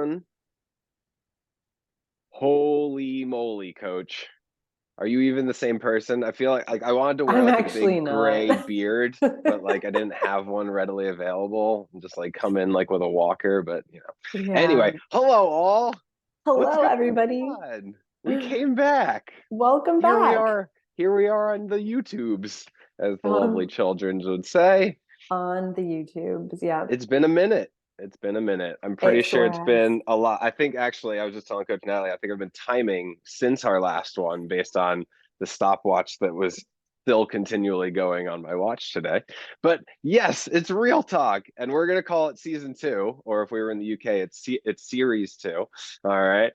everyone. Holy moly, coach. Are you even the same person? I feel like I wanted to wear I'm like a actually big not. gray beard, but like I didn't have one readily available and just like come in like with a walker, but Yeah. Anyway, hello all. What's Hello, going everybody. on? We came back. Welcome Here we back are. Here we are on the YouTubes, as the lovely on children would say. on the YouTubes. Yeah, It's been a minute. It's been a minute. I'm pretty it sure sure it's has. been a lot. I think actually, I was just telling Coach Natalie, I think I've been timing since our last one based on the stopwatch that was still continually going on my watch today. But yes, it's real talk, and we're gonna call it season two, or if we were in the UK, it's series two. All right.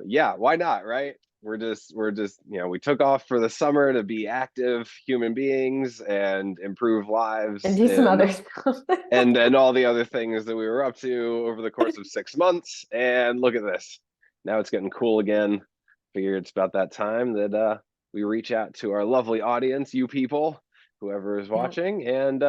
Yeah, why not, right? We're just we took off for the summer to be active human beings and improve And lives do some in other stuff. and all the other things that we were up to over the course of 6 months. And look at this. Now it's getting cool again. Figure it's about that time that we reach out to our lovely audience, you people, whoever is Yeah, watching, and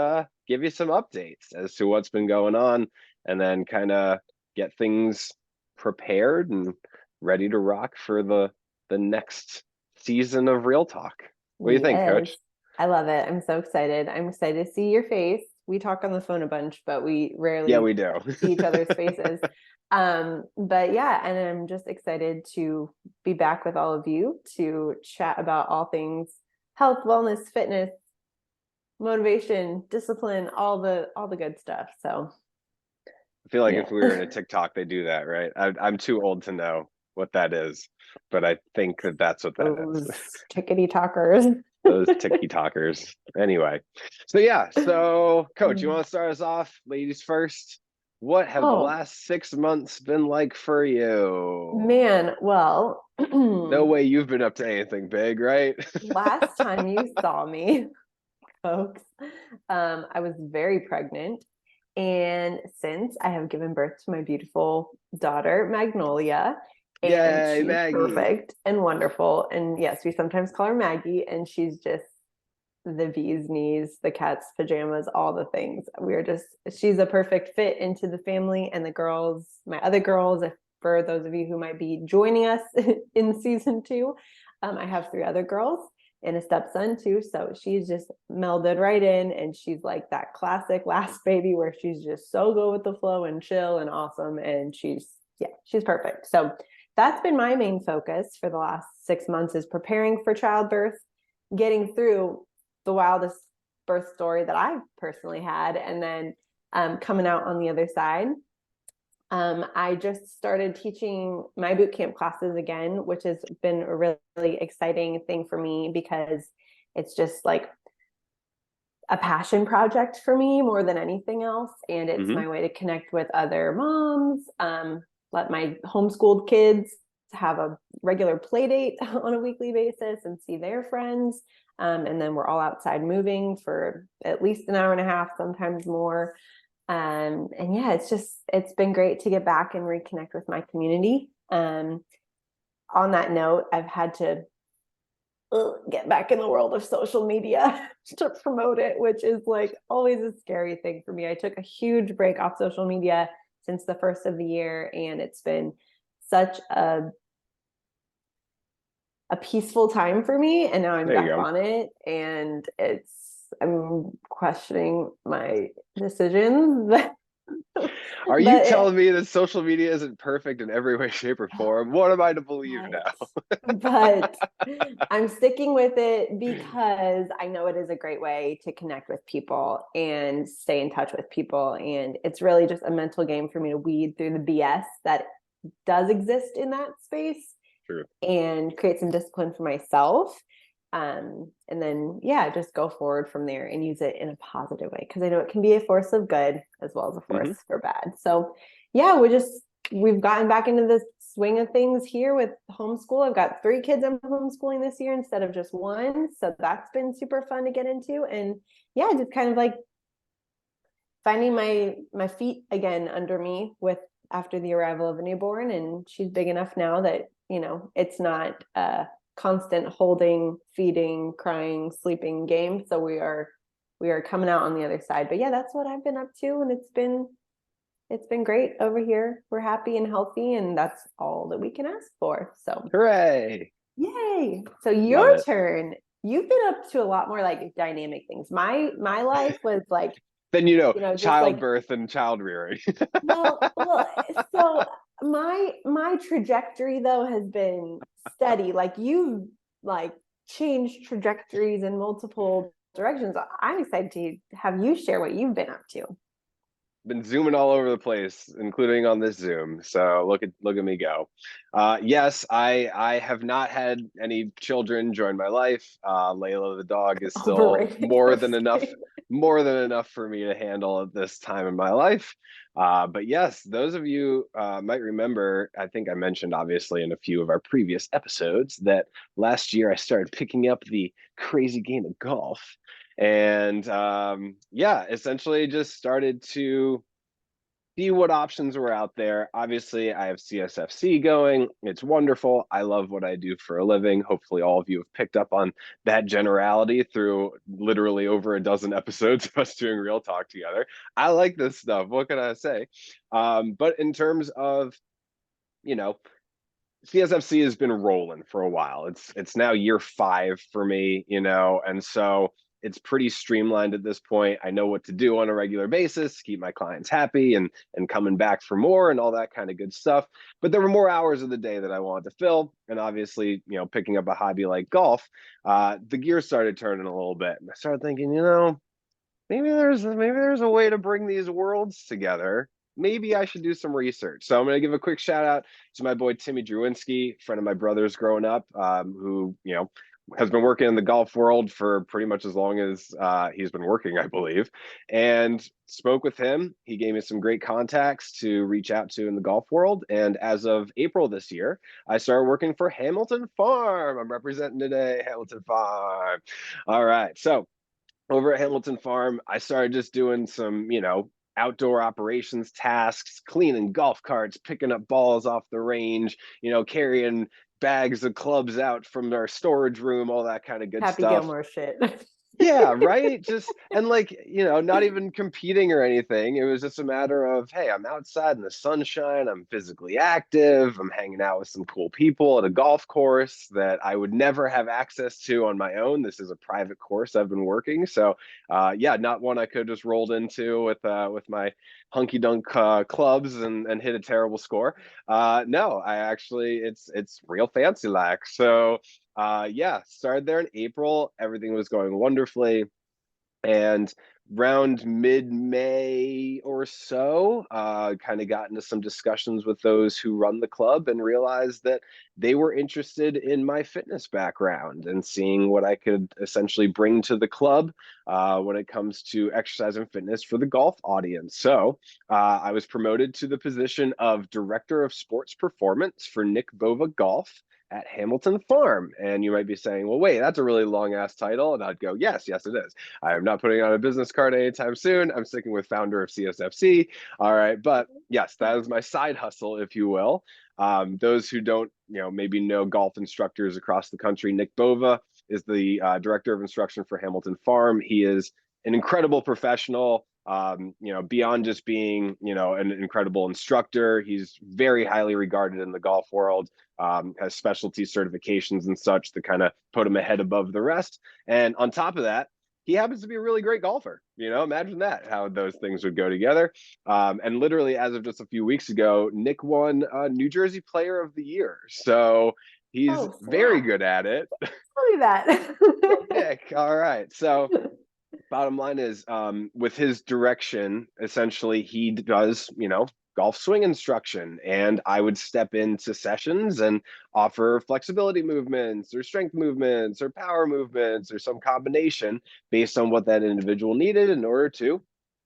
give you some updates as to what's been going on, and then kind of get things prepared and ready to rock for the next season of Real Talk. What do you think, yes. Coach? I love it. I'm so excited. I'm excited to see your face. We talk on the phone a bunch, but we Yeah, rarely we do. see each other's faces. But yeah, and I'm just excited to be back with all of you to chat about all things health, wellness, fitness, motivation, discipline, all the good stuff. So I feel like yeah. if we were in a TikTok, they do that, right? I'm too old to know what that is, but I think that that's what that is. Those tickety talkers. Those TikTokers. Anyway, so yeah, so Coach, you want to start us off, ladies first? What have the Oh last 6 months been like for you? man, well, No way you've been up to anything big, right? last time you saw me, folks, I was very pregnant. And since I have given birth to my beautiful daughter, Magnolia, and Yay, she's Maggie. perfect and wonderful. And yes, we sometimes call her Maggie, and she's just the bee's knees, the cat's pajamas, all the things. She's a perfect fit into the family. And the girls, my other girls, if for those of you who might be joining us in season two, I have three other girls and a stepson too. So she's just melded right in, and she's like that classic last baby where she's just so go with the flow and chill and awesome. And she's perfect. So that's been my main focus for the last 6 months, is preparing for childbirth, getting through the wildest birth story that I've personally had, and then coming out on the other side. I just started teaching my boot camp classes again, which has been a really exciting thing for me, because it's just like a passion project for me more than anything else. And it's Mm-hmm. my way to connect with other moms, let my homeschooled kids have a regular play date on a weekly basis and see their friends. And then we're all outside moving for at least an hour and a half, sometimes more. And yeah, it's been great to get back and reconnect with my community. On that note, I've had to get back in the world of social media to promote it, which is like always a scary thing for me. I took a huge break off social media since the first of the year, and it's been such a peaceful time for me. And now I'm There you back go. on it, and I'm questioning my decisions. Are you but telling me that social media isn't perfect in every way, shape, or form? What am I to believe but I'm sticking with it because I know it is a great way to connect with people and stay in touch with people. And it's really just a mental game for me to weed through the BS that does exist in that space. True. And create some discipline for myself. And then, yeah, just go forward from there and use it in a positive way, because I know it can be a force of good as well as a force Mm-hmm. for bad. So, yeah, we've gotten back into the swing of things here with homeschool. I've got 3 kids I'm homeschooling this year instead of just one. So that's been super fun to get into. And yeah, just kind of like finding my feet again under me with after the arrival of a newborn. And she's big enough now that it's not a constant holding, feeding, crying, sleeping game. So we are coming out on the other side. But yeah, that's what I've been up to, and It's been great over here. We're happy and healthy, and that's all that we can ask for. So, Hooray! yay. So Love your it. turn. You've been up to a lot more like dynamic things. My life was like, Then just like, childbirth and child rearing. so my trajectory though has been steady. Like you've like changed trajectories in multiple directions. I'm excited to have you share what you've been up to. Been zooming all over the place, including on this Zoom. So look at me go. Yes, I have not had any children join my life. Layla the dog is still Overrated Thursday. more than enough for me to handle at this time in my life. But yes, those of you might remember, I think I mentioned obviously in a few of our previous episodes that last year I started picking up the crazy game of golf. And yeah, essentially just started to see what options were out there. Obviously, I have CSFC going. It's wonderful. I love what I do for a living. Hopefully, all of you have picked up on that generality through literally over a dozen episodes of us doing real talk together. I like this stuff. What can I say? But in terms of, you know, CSFC has been rolling for a while. It's now year 5 for me, and so it's pretty streamlined at this point. I know what to do on a regular basis, keep my clients happy and coming back for more and all that kind of good stuff. But there were more hours of the day that I wanted to fill, and obviously, picking up a hobby like golf, the gears started turning a little bit. I started thinking, maybe there's a way to bring these worlds together. Maybe I should do some research. So I'm going to give a quick shout out to my boy Timmy Drewinski, friend of my brother's growing up, who has been working in the golf world for pretty much as long as he's been working, I believe, and spoke with him. He gave me some great contacts to reach out to in the golf world. And as of April this year, I started working for Hamilton Farm. I'm representing today, Hamilton Farm. All right. So over at Hamilton Farm, I started just doing some, outdoor operations tasks, cleaning golf carts, picking up balls off the range, carrying bags of clubs out from our storage room, all that kind of good Happy stuff. Gilmore shit. Yeah, right. Just and not even competing or anything. It was just a matter of, hey, I'm outside in the sunshine, I'm physically active, I'm hanging out with some cool people at a golf course that I would never have access to on my own. This is a private course I've been working. So yeah, not one I could just rolled into with my hunky dunk clubs and hit a terrible score. No, I actually it's real fancy like. So yeah, started there in April. Everything was going wonderfully. And around mid-May or so, kind of got into some discussions with those who run the club and realized that they were interested in my fitness background and seeing what I could essentially bring to the club when it comes to exercise and fitness for the golf audience. So I was promoted to the position of Director of Sports Performance for Nick Bova Golf at Hamilton Farm. And you might be saying, well, wait, that's a really long ass title. And I'd go, yes, it is. I am not putting on a business card anytime soon. I'm sticking with founder of CSFC. All right. But yes, that is my side hustle, if you will. Those who don't, maybe know golf instructors across the country, Nick Bova is the director of instruction for Hamilton Farm. He is an incredible professional. Beyond just being, an incredible instructor, he's very highly regarded in the golf world, has specialty certifications and such that kind of put him ahead above the rest. And on top of that, he happens to be a really great golfer. Imagine that, how those things would go together. And literally, as of just a few weeks ago, Nick won New Jersey Player of the Year. So he's Oh, very snap. good at it. Tell me that. Nick, all right. So bottom line is, with his direction, essentially he does, golf swing instruction, and I would step into sessions and offer flexibility movements or strength movements or power movements or some combination based on what that individual needed in order to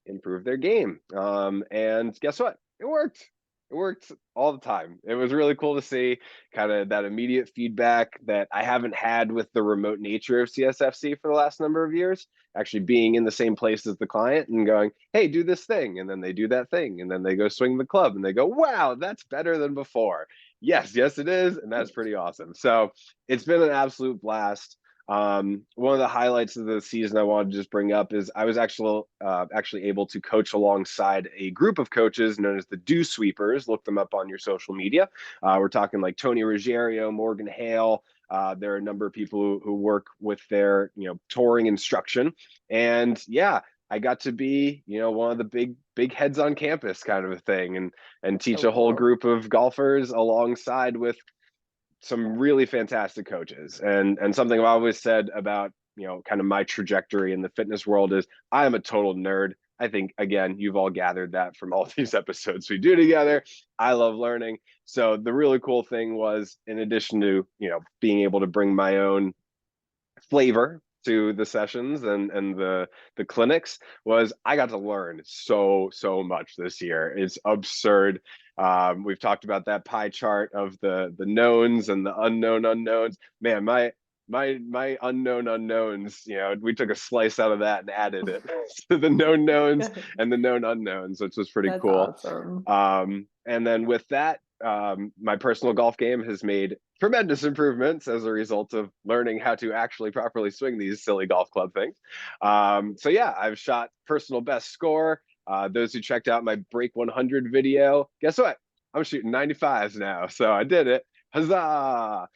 improve their game. And guess what? It worked. It worked all the time. It was really cool to see kind of that immediate feedback that I haven't had with the remote nature of CSFC for the last number of years. Actually being in the same place as the client and going, hey, do this thing. And then they do that thing. And then they go swing the club and they go, wow, that's better than before. Yes, it is. And that's pretty awesome. So it's been an absolute blast. One of the highlights of the season I wanted to just bring up is I was actually able to coach alongside a group of coaches known as the Dew Sweepers. Look them up on your social media. We're talking like Tony Ruggiero, Morgan Hale. There are a number of people who work with their, touring instruction. And yeah, I got to be, one of the big heads on campus kind of a thing, and teach So a whole cool. group of golfers alongside with some really fantastic coaches. And something I've always said about, kind of my trajectory in the fitness world is I am a total nerd. I think, again, you've all gathered that from all these episodes we do together. I love learning. So the really cool thing was, in addition to, being able to bring my own flavor to the sessions and the clinics, was I got to learn so much this year. It's absurd. We've talked about that pie chart of the knowns and the unknown unknowns. Man, my unknown unknowns, we took a slice out of that and added it to the known knowns and the known unknowns, which was pretty That's cool. awesome. And then with that, my personal golf game has made tremendous improvements as a result of learning how to actually properly swing these silly golf club things. So yeah, I've shot personal best score. Those who checked out my Break 100 video, guess what? I'm shooting 95s now. So I did it. Huzzah!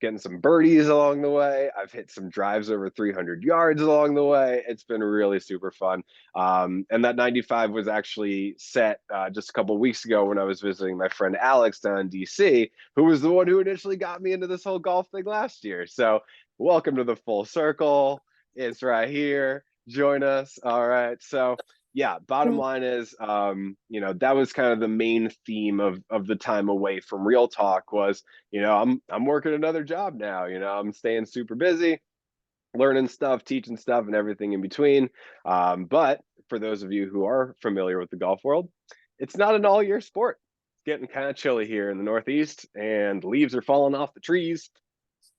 Getting some birdies along the way. I've hit some drives over 300 yards along the way. It's been really super fun. And that 95 was actually set just a couple of weeks ago when I was visiting my friend Alex down in DC, who was the one who initially got me into this whole golf thing last year. So welcome to the full circle. It's right here. Join us. All right. So yeah, bottom line is, that was kind of the main theme of the time away from real talk was, I'm working another job now. I'm staying super busy, learning stuff, teaching stuff, and everything in between. But for those of you who are familiar with the golf world, it's not an all year sport. It's getting kind of chilly here in the Northeast, and leaves are falling off the trees.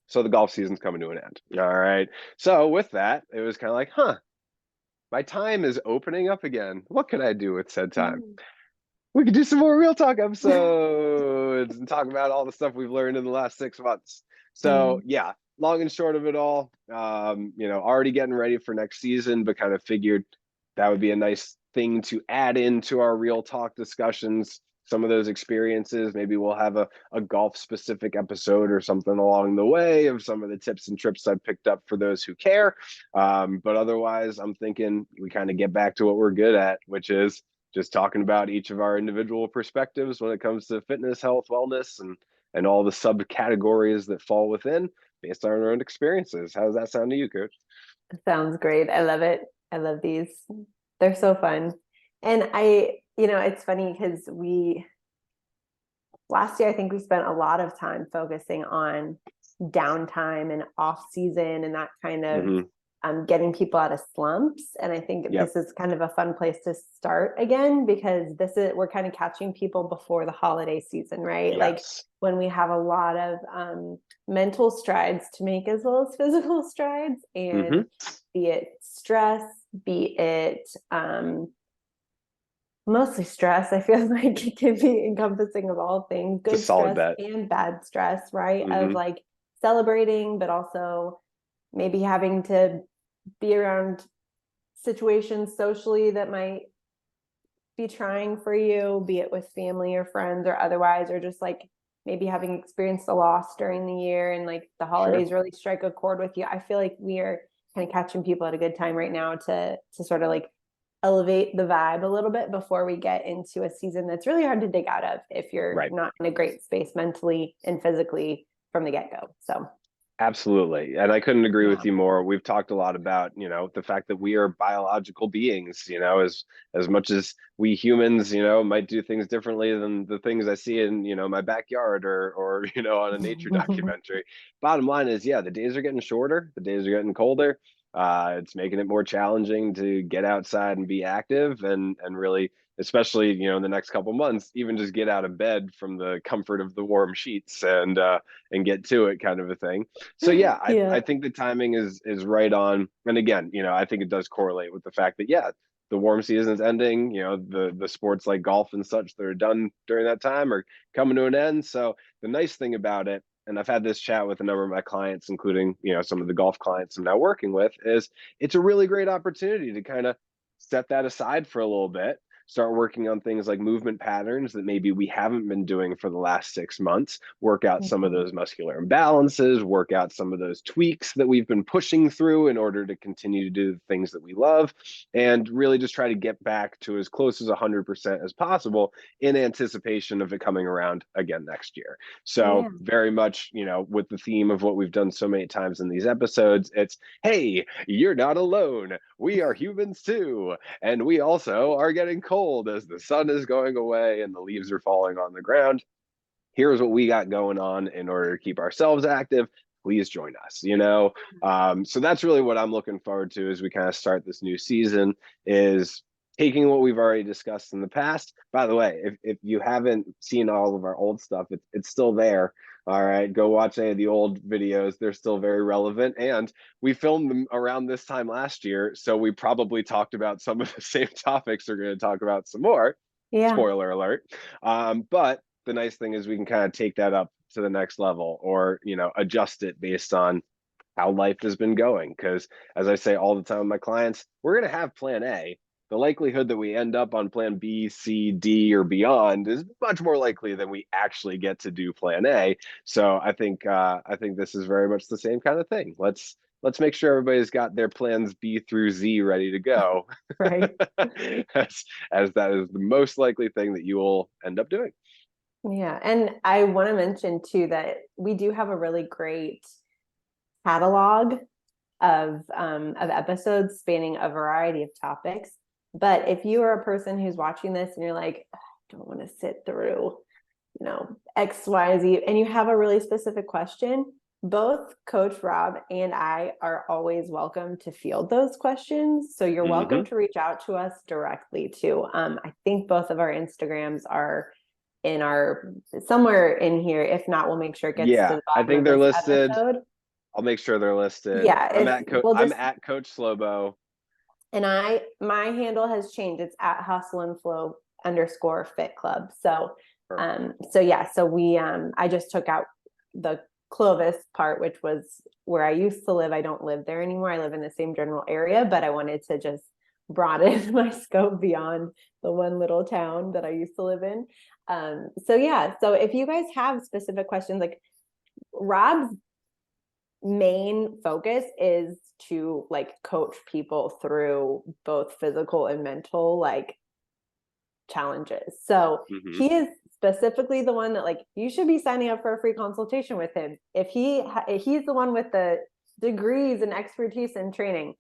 So the golf season's coming to an end. All right. So with that, it was kind of like, my time is opening up again. What can I do with said time? We could do some more real talk episodes and talk about all the stuff we've learned in the last 6 months. So yeah, long and short of it all, already getting ready for next season, but kind of figured that would be a nice thing to add into our real talk discussions. Some of those experiences, maybe we'll have a golf specific episode or something along the way of some of the tips and trips I've picked up for those who care. But otherwise, I'm thinking we kind of get back to what we're good at, which is just talking about each of our individual perspectives when it comes to fitness, health, wellness, and all the subcategories that fall within based on our own experiences. How does that sound to you, Coach? Sounds great. I love it. I love these. They're so fun. And it's funny because last year, I think we spent a lot of time focusing on downtime and off season and that kind of getting people out of slumps. And I think this is kind of a fun place to start again, because we're kind of catching people before the holiday season, right? Yes. Like when we have a lot of mental strides to make as well as physical strides, and be it stress, be it mostly stress. I feel like it can be encompassing of all things, good stress and bad stress, right? Of like celebrating, but also maybe having to be around situations socially that might be trying for you, be it with family or friends or otherwise, or just like maybe having experienced a loss during the year and like the holidays really strike a chord with you. I feel like we are kind of catching people at a good time right now to sort of like elevate the vibe a little bit before we get into a season that's really hard to dig out of if you're not in a great space mentally and physically from the get-go. So absolutely. And I couldn't agree with you more. We've talked a lot about, the fact that we are biological beings, as much as we humans, might do things differently than the things I see in, my backyard or, on a nature documentary. Bottom line is, the days are getting shorter. The days are getting colder. It's making it more challenging to get outside and be active and really, especially, in the next couple months, even just get out of bed from the comfort of the warm sheets and get to it kind of a thing. So I think the timing is right on. And again, I think it does correlate with the fact that, the warm season is ending, the sports like golf and such that are done during that time are coming to an end. So the nice thing about it and I've had this chat with a number of my clients, including, some of the golf clients I'm now working with, is it's a really great opportunity to kind of set that aside for a little bit, start working on things like movement patterns that maybe we haven't been doing for the last 6 months, work out some of Mhm. those muscular imbalances, work out some of those tweaks that we've been pushing through in order to continue to do the things that we love, and really just try to get back to as close as 100% as possible in anticipation of it coming around again next year. So Yeah. very much, with the theme of what we've done so many times in these episodes, it's, hey, you're not alone. We are humans too. And we also are getting cold as the sun is going away and the leaves are falling on the ground. Here's what we got going on in order to keep ourselves active. Please join us. So that's really what I'm looking forward to as we kind of start this new season, is taking what we've already discussed in the past. By the way, if you haven't seen all of our old stuff, it's still there. All right, go watch any of the old videos. They're still very relevant. And we filmed them around this time last year. So we probably talked about some of the same topics we're going to talk about some more. Yeah. Spoiler alert. But the nice thing is we can kind of take that up to the next level, or, adjust it based on how life has been going. Because as I say all the time with my clients, we're going to have plan A. The likelihood that we end up on plan B, C, D, or beyond is much more likely than we actually get to do plan A. So I think this is very much the same kind of thing. Let's make sure everybody's got their plans B through Z ready to go, Right. as that is the most likely thing that you will end up doing. Yeah. And I want to mention too that we do have a really great catalog of episodes spanning a variety of topics. But if you are a person who's watching this and you're like, I don't want to sit through, X, Y, Z, and you have a really specific question, both Coach Rob and I are always welcome to field those questions. So you're welcome to reach out to us directly too. I think both of our Instagrams are in our somewhere in here. If not, we'll make sure it gets to Yeah, the I bottom think of they're this listed. episode. I'll make sure they're listed. Yeah, I'm if at we'll I'm just at Coach Slobo. and my handle has changed. It's at hustle and flow underscore fit club. So yeah, so we I just took out the Clovis part, which was where I used to live. I don't live there anymore. I live in the same general area, but I wanted to just broaden my scope beyond the one little town that I used to live in. So yeah, so if you guys have specific questions, like Rob's main focus is to like coach people through both physical and mental like challenges. So Mm-hmm. he is specifically the one that like you should be signing up for a free consultation with him. If he's the one with the degrees and expertise and training.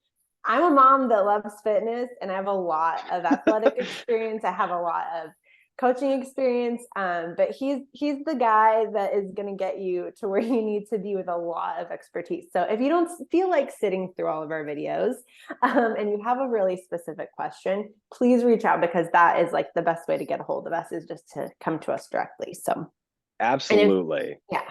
I'm a mom that loves fitness and I have a lot of athletic experience. I have a lot of coaching experience, but he's the guy that is going to get you to where you need to be with a lot of expertise. So if you don't feel like sitting through all of our videos, and you have a really specific question, please reach out, because that is like the best way to get a hold of us, is just to come to us directly. So Absolutely. yeah.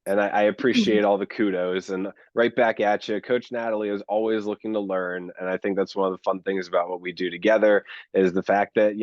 And I appreciate all the kudos, and right back at you. Coach Natalie is always looking to learn. And I think that's one of the fun things about what we do together, is the fact that,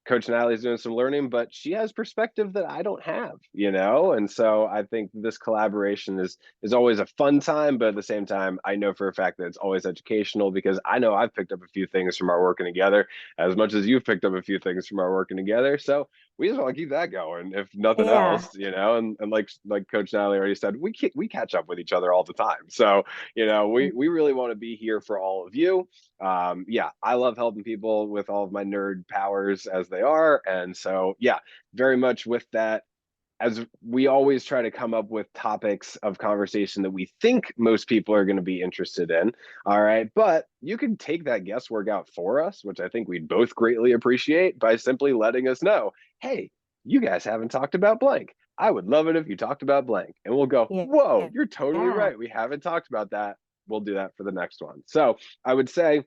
Coach Natalie's doing some learning, but she has perspective that I don't have. And so I think this collaboration is always a fun time, but at the same time, I know for a fact that it's always educational, because I know I've picked up a few things from our working together as much as you've picked up a few things from our working together. So we just want to keep that going, if nothing Yeah. else. And like Coach Natalie already said, we catch up with each other all the time. So we really want to be here for all of you. Yeah, I love helping people with all of my nerd powers as they are, and so yeah, very much with that. As we always try to come up with topics of conversation that we think most people are going to be interested in. All right. But you can take that guesswork out for us, which I think we'd both greatly appreciate, by simply letting us know, hey, you guys haven't talked about blank. I would love it if you talked about blank. And we'll go, Yeah. whoa, you're totally Yeah. right. We haven't talked about that. We'll do that for the next one. So I would say,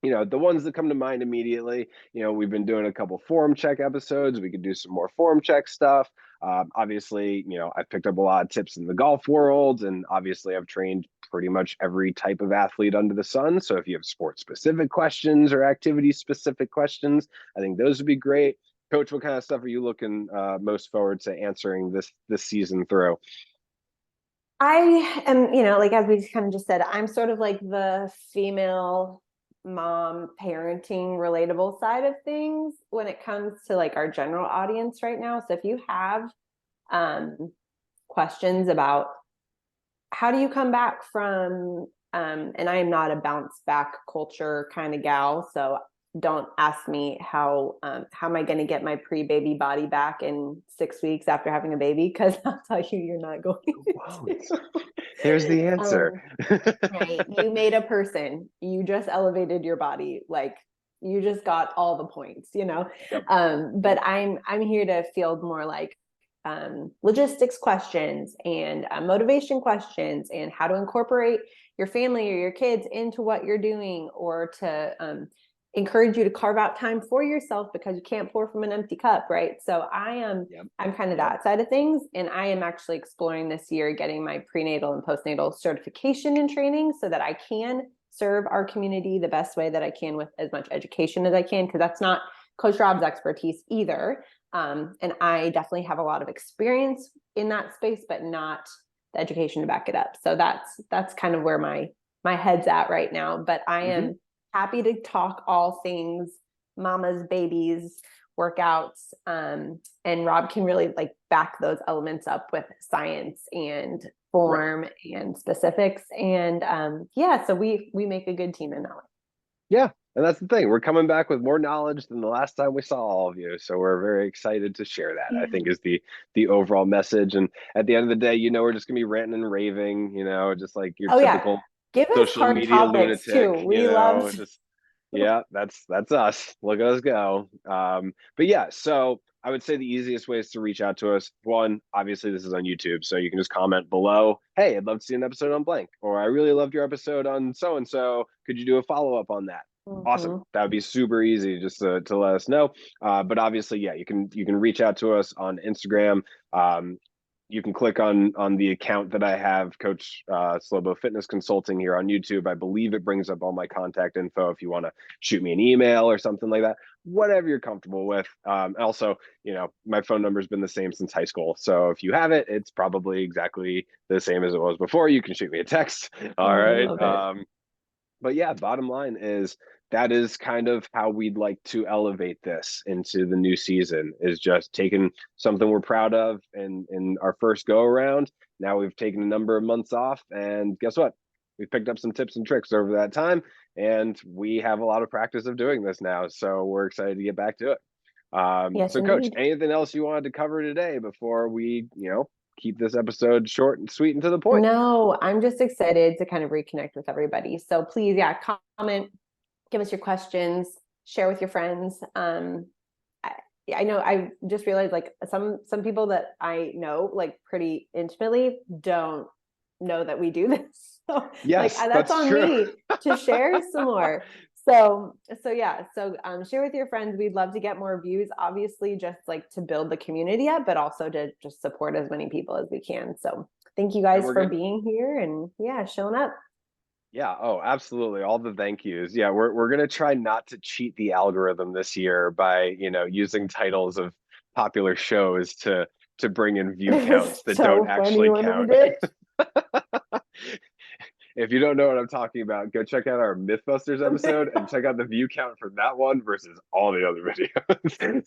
the ones that come to mind immediately, we've been doing a couple form check episodes. We could do some more form check stuff. Obviously, I've picked up a lot of tips in the golf world, and obviously I've trained pretty much every type of athlete under the sun. So if you have sport specific questions or activity specific questions, I think those would be great. Coach, what kind of stuff are you looking most forward to answering this season through? I am, like as we kind of just said, I'm sort of like the female mom parenting relatable side of things when it comes to like our general audience right now. So if you have questions about how do you come back from, and I am not a bounce back culture kind of gal, so don't ask me how am I going to get my pre-baby body back in 6 weeks after having a baby, because I'll tell you, you're not going to. There's the answer. Right. You made a person. You just elevated your body. Like you just got all the points, Yep. But I'm here to field more like logistics questions and motivation questions, and how to incorporate your family or your kids into what you're doing, or to encourage you to carve out time for yourself, because you can't pour from an empty cup, right? So I'm kind of that side of things, and I am actually exploring this year getting my prenatal and postnatal certification and training so that I can serve our community the best way that I can with as much education as I can, because that's not Coach Rob's expertise either. And I definitely have a lot of experience in that space, but not the education to back it up. So that's kind of where my head's at right now. But I am happy to talk all things mamas, babies, workouts. And Rob can really like back those elements up with science and form and specifics. And so we make a good team in that way. Yeah. And that's the thing. We're coming back with more knowledge than the last time we saw all of you. So we're very excited to share that, I think is the overall message. And at the end of the day, we're just gonna be ranting and raving, just like your typical Give us social hard media topics lunatic, too. We love just yeah, that's us. Look at us go. But yeah, so I would say the easiest ways to reach out to us. One, obviously this is on YouTube, so you can just comment below, hey, I'd love to see an episode on blank, or I really loved your episode on so and so. Could you do a follow-up on that? Awesome. That would be super easy just to let us know. But obviously, yeah, you can reach out to us on Instagram. You can click on the account that I have, Coach Slobo Fitness Consulting here on YouTube. I believe it brings up all my contact info if you want to shoot me an email or something like that, whatever you're comfortable with. Also, my phone number has been the same since high school. So if you have it, it's probably exactly the same as it was before. You can shoot me a text. All right. But yeah, bottom line is that is kind of how we'd like to elevate this into the new season, is just taking something we're proud of in our first go around. Now we've taken a number of months off, and guess what? We picked up some tips and tricks over that time, and we have a lot of practice of doing this now. So we're excited to get back to it. Yes, so Coach, anything else you wanted to cover today before we, keep this episode short and sweet and to the point? No, I'm just excited to kind of reconnect with everybody. So please, comment, give us your questions, share with your friends. I know I just realized like some people that I know like pretty intimately don't know that we do this. So yes, that's on true. me to share some more. So share with your friends. We'd love to get more views, obviously, just like to build the community up, but also to just support as many people as we can. So thank you guys for being here and showing up. Yeah. Oh, absolutely. All the thank yous. Yeah. We're going to try not to cheat the algorithm this year by, using titles of popular shows to bring in view counts that don't actually count. If you don't know what I'm talking about, go check out our Mythbusters episode and check out the view count for that one versus all the other videos.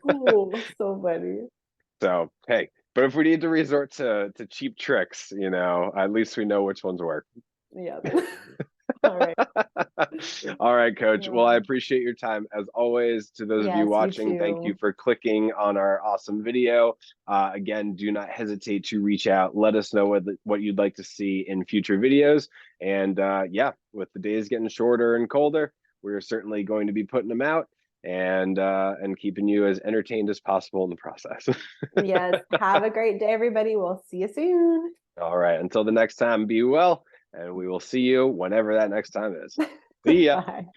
Oh, so funny. So, hey, but if we need to resort to cheap tricks, at least we know which ones work. Yeah. All right. All right, Coach. Well, I appreciate your time as always. To those of you watching, thank you for clicking on our awesome video. Again, do not hesitate to reach out. Let us know what you'd like to see in future videos. And with the days getting shorter and colder, we're certainly going to be putting them out and keeping you as entertained as possible in the process. Yes. Have a great day, everybody. We'll see you soon. All right. Until the next time, be well. And we will see you whenever that next time is. See ya. Bye.